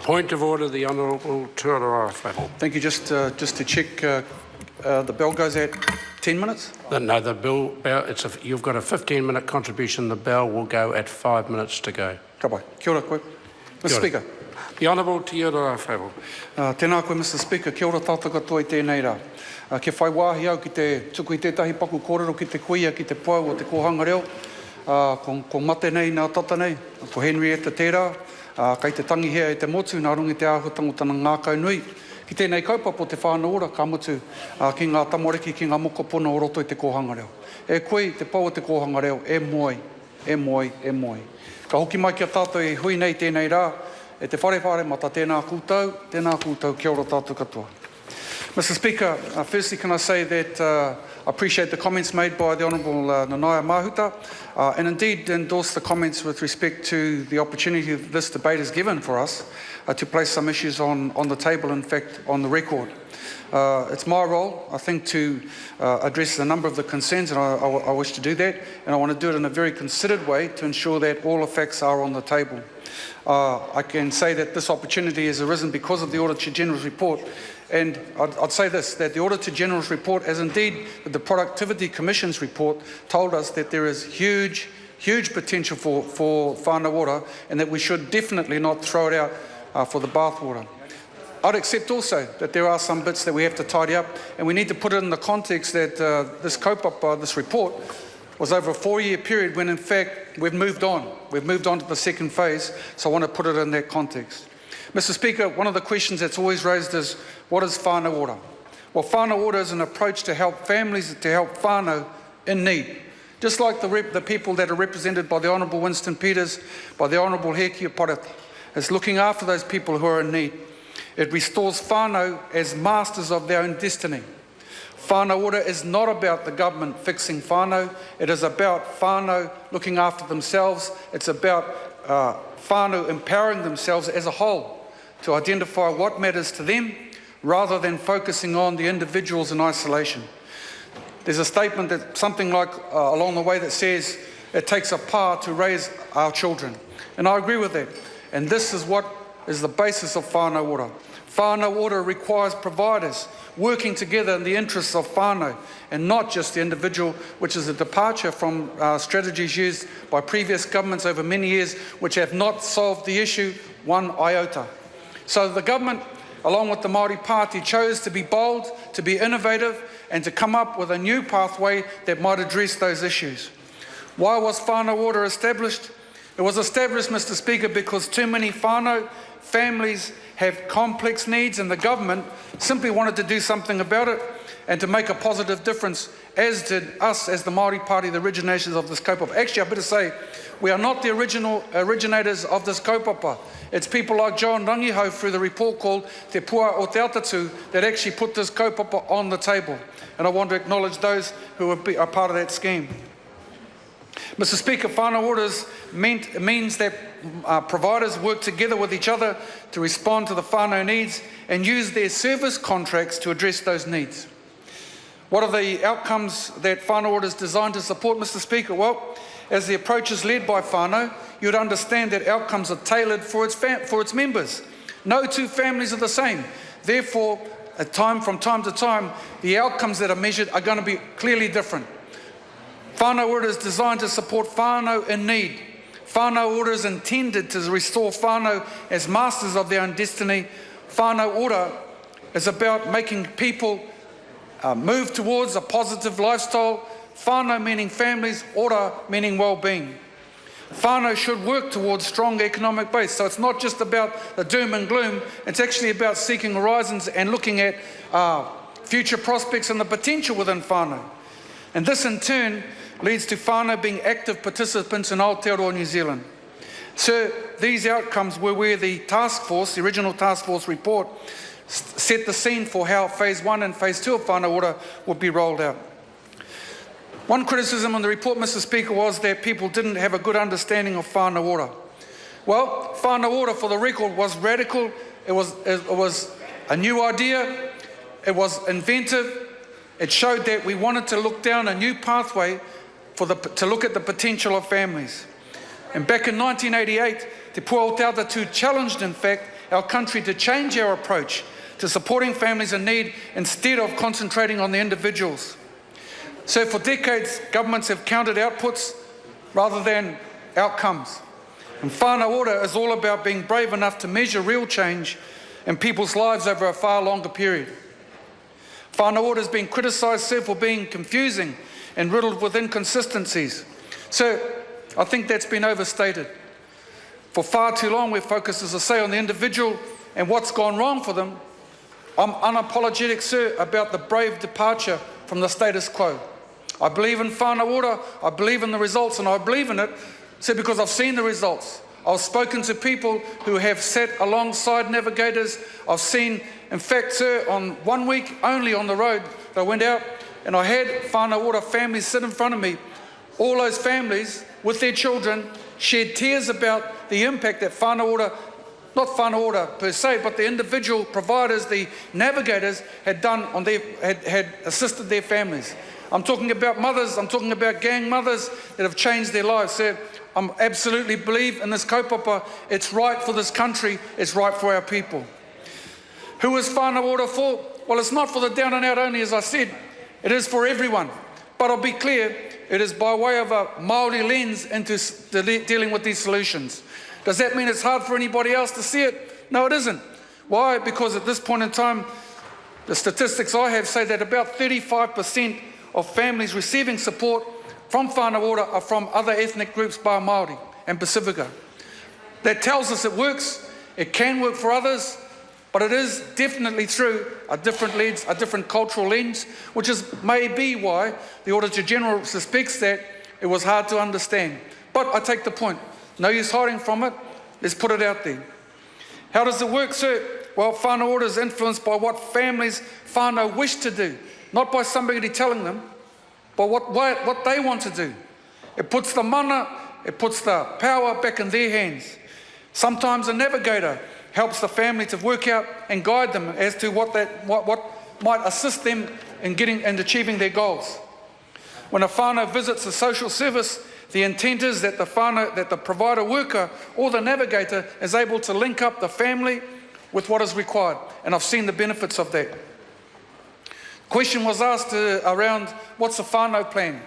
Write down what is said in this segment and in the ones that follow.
Point of order, the Honourable Tuarua Whānau. Thank you. Just to check, the bell goes at 10 minutes? No, the bell you've got a 15-minute contribution. The bell will go at 5 minutes to go. Ka pai. Kia ora koe. Mr. Speaker. The Honourable Tuarua Whānau. Tēnā koe, Mr. Speaker. Kia ora tātou katoa I tēnei rā. Ke whai wāhi au ki te tuku I tētahi paku kōrero ki te kuia ki te pau o te kōhanga reo. Ko mate nei nā tata nei, ko Henrietta tērā. Kei te tangi hea e te motu, nā rungi te āhutangotana ngākau nui. Ki tēnei kaupapa te whānau ora, ka mutu ki ngā tamoreki, ki ngā mokopuna o roto I te kōhanga reo. E koe, te pau o te kōhanga reo, e moi, e moi, e moi. Ka hoki mai kia tātou I hui nei tēnei rā, e te whare mata tēnā kūtau, kia ora tātou katoa. Mr. Speaker, firstly can I say that I appreciate the comments made by the Honourable Nanaia Mahuta and indeed endorse the comments with respect to the opportunity this debate has given for us to place some issues on the table, in fact on the record. It's my role, I think, to address a number of the concerns, and I wish to do that, and I want to do it in a very considered way to ensure that all the facts are on the table. I can say that this opportunity has arisen because of the Auditor-General's report, and I'd say this, that the Auditor-General's report, as indeed the Productivity Commission's report, told us that there is huge potential for whānau ora, and that we should definitely not throw it out for the bathwater. I'd accept also that there are some bits that we have to tidy up, and we need to put it in the context that this kaupapa, this report, was over a 4-year period when in fact we've moved on. We've moved on to the second phase, so I want to put it in that context. Mr. Speaker, one of the questions that's always raised is, what is whānau ora? Well, whānau ora is an approach to help families, to help whānau in need. Just like the people that are represented by the Honourable Winston Peters, by the Honourable Heki Parati, is looking after those people who are in need. It restores whānau as masters of their own destiny. Whānau ora is not about the government fixing whānau. It is about whānau looking after themselves. It's about whānau empowering themselves as a whole to identify what matters to them rather than focusing on the individuals in isolation. There's a statement that something like along the way that says it takes a pa to raise our children. And I agree with that. And this is what is the basis of whānau ora. Whānau ora requires providers working together in the interests of whānau and not just the individual, which is a departure from strategies used by previous governments over many years, which have not solved the issue one iota. So the government, along with the Māori Party, chose to be bold, to be innovative, and to come up with a new pathway that might address those issues. Why was whānau ora established? It was established, Mr. Speaker, because too many whānau families have complex needs, and the government simply wanted to do something about it and to make a positive difference, as did us as the Māori Party, the originators of this kaupapa. Actually, I better say, we are not the originators of this kaupapa. It's people like John Rangiho through the report called Te Pua o Te Atatu that actually put this kaupapa on the table. And I want to acknowledge those who are part of that scheme. Mr. Speaker, whānau ora means that providers work together with each other to respond to the whānau needs and use their service contracts to address those needs. What are the outcomes that whānau ora is designed to support, Mr. Speaker? Well, as the approach is led by whānau, you'd understand that outcomes are tailored for its members. No two families are the same. Therefore, from time to time, the outcomes that are measured are going to be clearly different. Whānau ora is designed to support whānau in need. Whānau ora is intended to restore whānau as masters of their own destiny. Whānau ora is about making people move towards a positive lifestyle. Whānau meaning families, ora meaning well-being. Whānau should work towards strong economic base. So it's not just about the doom and gloom, it's actually about seeking horizons and looking at future prospects and the potential within whānau. And this in turn leads to whānau being active participants in Aotearoa New Zealand. So these outcomes were where the task force, the original task force report, set the scene for how phase 1 and phase 2 of whānau ora would be rolled out. One criticism on the report, Mr. Speaker, was that people didn't have a good understanding of whānau ora. Well, whānau ora, for the record, was radical. It was a new idea. It was inventive. It showed that we wanted to look down a new pathway to look at the potential of families. And back in 1988, Te Pua o Te Atatu challenged, in fact, our country to change our approach to supporting families in need instead of concentrating on the individuals. So for decades, governments have counted outputs rather than outcomes. And Whānau Ora is all about being brave enough to measure real change in people's lives over a far longer period. Whānau Ora has been criticised, sir, for being confusing and riddled with inconsistencies. So I think that's been overstated. For far too long we've focused, as I say, on the individual and what's gone wrong for them. I'm unapologetic, sir, about the brave departure from the status quo. I believe in Whānau Ora, I believe in the results, and I believe in it, sir, because I've seen the results. I've spoken to people who have sat alongside navigators. I've seen, in fact, sir, on 1 week only on the road, I went out and I had Whānau Ora families sit in front of me. All those families, with their children, shed tears about the impact that Whānau Ora, not Whānau Ora per se, but the individual providers, the navigators, had done on their, had assisted their families. I'm talking about mothers, I'm talking about gang mothers that have changed their lives. So I absolutely believe in this kaupapa. It's right for this country, it's right for our people. Who is Whānau Ora for? Well, it's not for the down and out only, as I said. It is for everyone. But I'll be clear, it is by way of a Māori lens into dealing with these solutions. Does that mean it's hard for anybody else to see it? No, it isn't. Why? Because at this point in time, the statistics I have say that about 35% of families receiving support from Whānau Ora are from other ethnic groups bar Māori and Pacifica. That tells us it works, it can work for others, but it is definitely through a different lens, a different cultural lens, which is maybe why the Auditor-General suspects that it was hard to understand. But I take the point. No use hiding from it. Let's put it out there. How does it work, sir? Well, Whānau Ora is influenced by what families whānau wish to do, not by somebody telling them, but what they want to do. It puts the mana, it puts the power back in their hands. Sometimes a navigator helps the family to work out and guide them as to what might assist them in getting and achieving their goals. When a whānau visits a social service, the intent is that the provider worker or the navigator is able to link up the family with what is required. And I've seen the benefits of that. Question was asked around what's a whānau plan?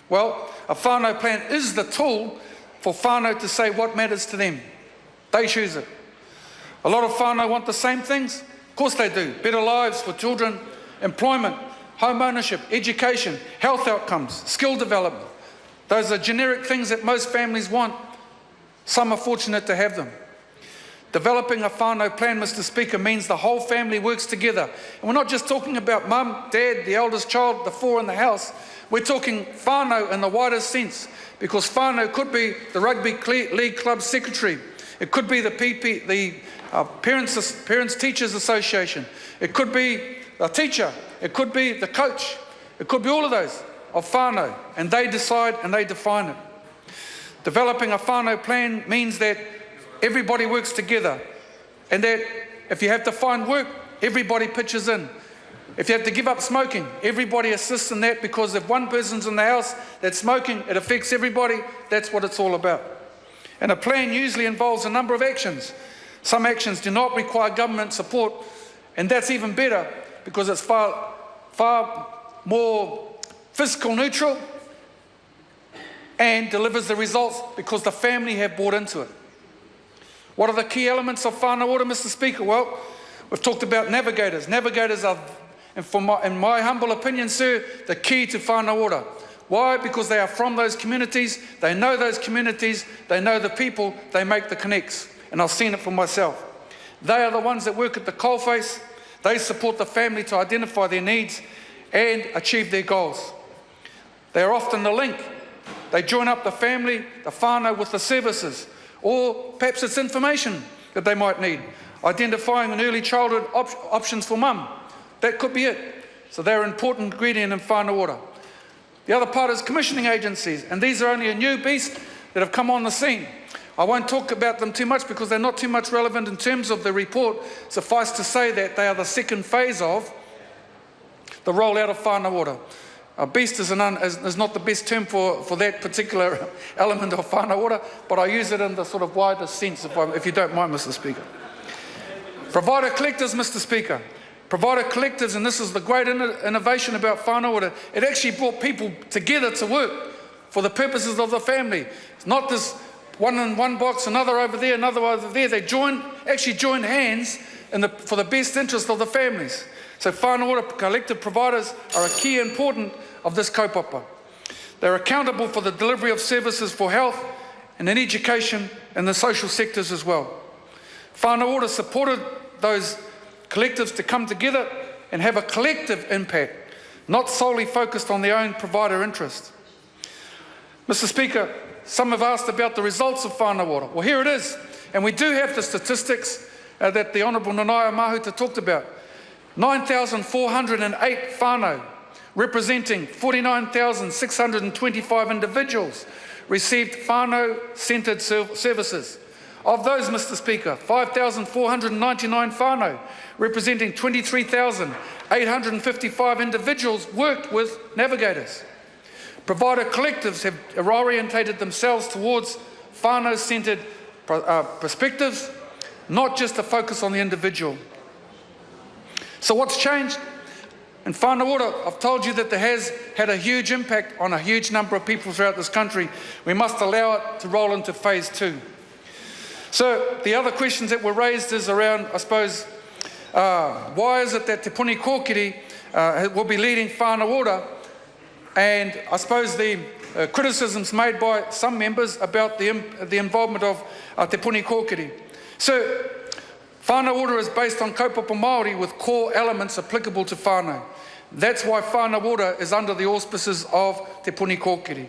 Well, a whānau plan is the tool for whānau to say what matters to them. They choose it. A lot of whānau want the same things. Of course they do. Better lives for children, employment, home ownership, education, health outcomes, skill development. Those are generic things that most families want. Some are fortunate to have them. Developing a whānau plan, Mr. Speaker, means the whole family works together. And we're not just talking about mum, dad, the eldest child, the four in the house. We're talking whānau in the widest sense, because whānau could be the Rugby League Club secretary. It could be the Parents Teachers Association. It could be a teacher. It could be the coach. It could be all of those of whānau, and they decide and they define it. Developing a whānau plan means that everybody works together, and that if you have to find work, everybody pitches in. If you have to give up smoking, everybody assists in that, because if one person's in the house that's smoking, it affects everybody. That's what it's all about. And a plan usually involves a number of actions. Some actions do not require government support, and that's even better, because it's far more fiscal neutral and delivers the results because the family have bought into it. What are the key elements of Whānau Ora, Mr. Speaker? Well, we've talked about navigators. Navigators are, in my humble opinion, sir, the key to Whānau Ora. Why? Because they are from those communities, they know those communities, they know the people, they make the connects. And I've seen it for myself. They are the ones that work at the coalface. They support the family to identify their needs and achieve their goals. They are often the link. They join up the family, the whānau, with the services, or perhaps it's information that they might need. Identifying an early childhood options for mum. That could be it. So they're an important ingredient in Whānau Ora. The other part is commissioning agencies, and these are only a new beast that have come on the scene. I won't talk about them too much because they're not too much relevant in terms of the report. Suffice to say that they are the second phase of the rollout of Whānau Ora. A beast is not the best term for that particular element of Whānau Ora, but I use it in the sort of wider sense, if you don't mind, Mr. Speaker. Provider collectives, Mr. Speaker. Provider collectives, and this is the great innovation about whānau ora, it actually brought people together to work for the purposes of the family. It's not this one in one box, another over there, another over there. They actually joined hands for the best interest of the families. So whānau ora collective providers are a key important of this kaupapa. They're accountable for the delivery of services for health and in education and the social sectors as well. Whānau ora supported those collectives to come together and have a collective impact, not solely focused on their own provider interest. Mr. Speaker, some have asked about the results of whānau ora. Well, here it is. And we do have the statistics that the Honourable Nanaia Mahuta talked about. 9,408 whānau, representing 49,625 individuals, received whānau-centred services. Of those, Mr. Speaker, 5,499 whānau, representing 23,855 individuals, worked with navigators. Provider collectives have orientated themselves towards whānau-centred perspectives, not just a focus on the individual. So what's changed? In whānau ora, I've told you that there has had a huge impact on a huge number of people throughout this country. We must allow it to roll into phase 2. So the other questions that were raised is around, I suppose, why is it that Te Puni Kōkiri will be leading whānau ora, and I suppose the criticisms made by some members about the involvement of Te Puni Kōkiri. So whānau ora is based on kaupapa Māori with core elements applicable to whānau. That's why whānau ora is under the auspices of Te Puni Kōkiri.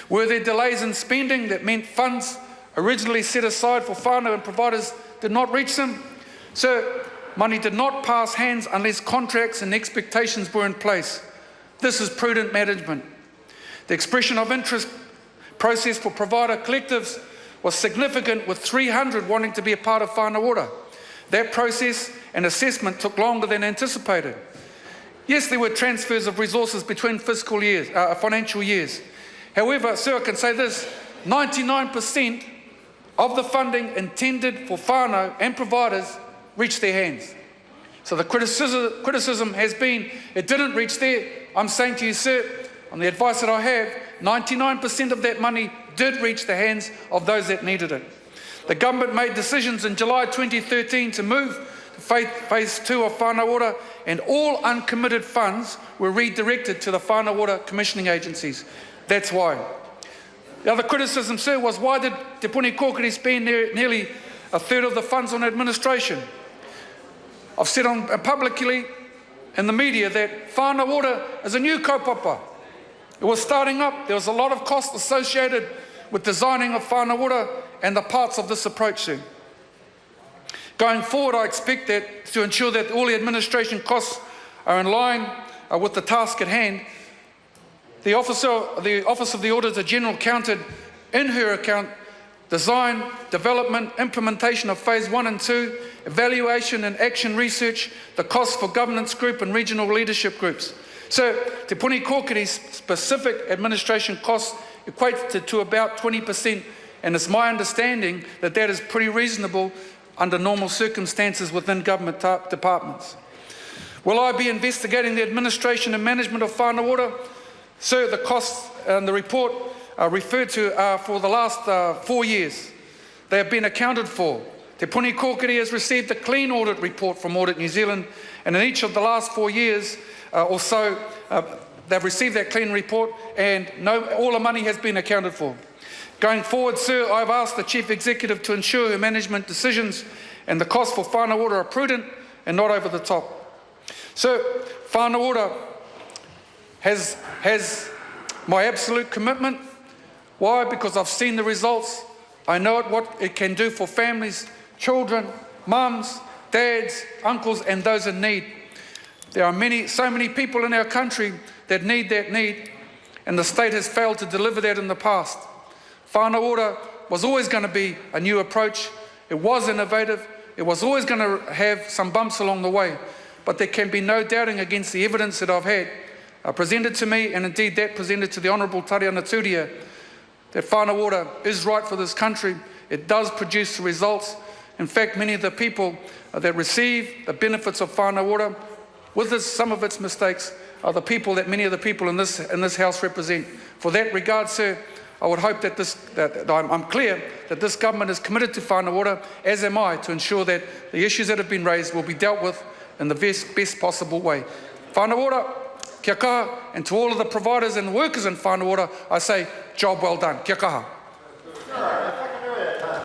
Were there delays in spending that meant funds originally set aside for whānau and providers did not reach them? So money did not pass hands unless contracts and expectations were in place. This is prudent management. The expression of interest process for provider collectives was significant, with 300 wanting to be a part of whānau ora. That process and assessment took longer than anticipated. Yes, there were transfers of resources between financial years. However, sir, I can say this, 99% of the funding intended for whānau and providers reached their hands. So the criticism has been, it didn't reach there. I'm saying to you, sir, on the advice that I have, 99% of that money did reach the hands of those that needed it. The government made decisions in July 2013 to move to phase 2 of whānau ora, and all uncommitted funds were redirected to the whānau ora commissioning agencies. That's why. The other criticism, sir, was why did Te Puni Kōkiri spend nearly a third of the funds on administration? I've said publicly in the media that whānau ora is a new kaupapa. It was starting up. There was a lot of cost associated with designing of whānau ora and the parts of this approach, sir. Going forward, I expect that to ensure that all the administration costs are in line with the task at hand, the Office of the Auditor-General counted in her account design, development, implementation of phase 1 and 2, evaluation and action research, the costs for governance group and regional leadership groups. So Te Puni Kōkiri's specific administration costs equate to about 20%, and it's my understanding that that is pretty reasonable under normal circumstances within government departments. Will I be investigating the administration and management of whānau ora? Sir, the costs and the report referred to are for the last 4 years. They have been accounted for. Te Puni Kōkiri has received a clean audit report from Audit New Zealand, and in each of the last 4 years or so, they've received that clean report, and all the money has been accounted for. Going forward, sir, I've asked the Chief Executive to ensure her management decisions and the costs for whānau ora are prudent and not over the top. So, whānau ora has my absolute commitment. Why? Because I've seen the results. I know what it can do for families, children, mums, dads, uncles, and those in need. There are so many people in our country that need that need, and the state has failed to deliver that in the past. Whānau ora was always going to be a new approach. It was innovative. It was always going to have some bumps along the way, but there can be no doubting against the evidence that I've had presented to me, and indeed that presented to the Honourable Tariana Tūria, that whānau ora is right for this country. It does produce the results, In fact, many of the people that receive the benefits of whānau ora, with some of its mistakes, are the people that many of the people in this House represent. For that regard, sir, I would hope that I'm clear that this government is committed to whānau ora, as am I, to ensure that the issues that have been raised will be dealt with in the best possible way. Whānau ora, kia kaha, and to all of the providers and workers in whānau ora, I say, job well done. Kia kaha.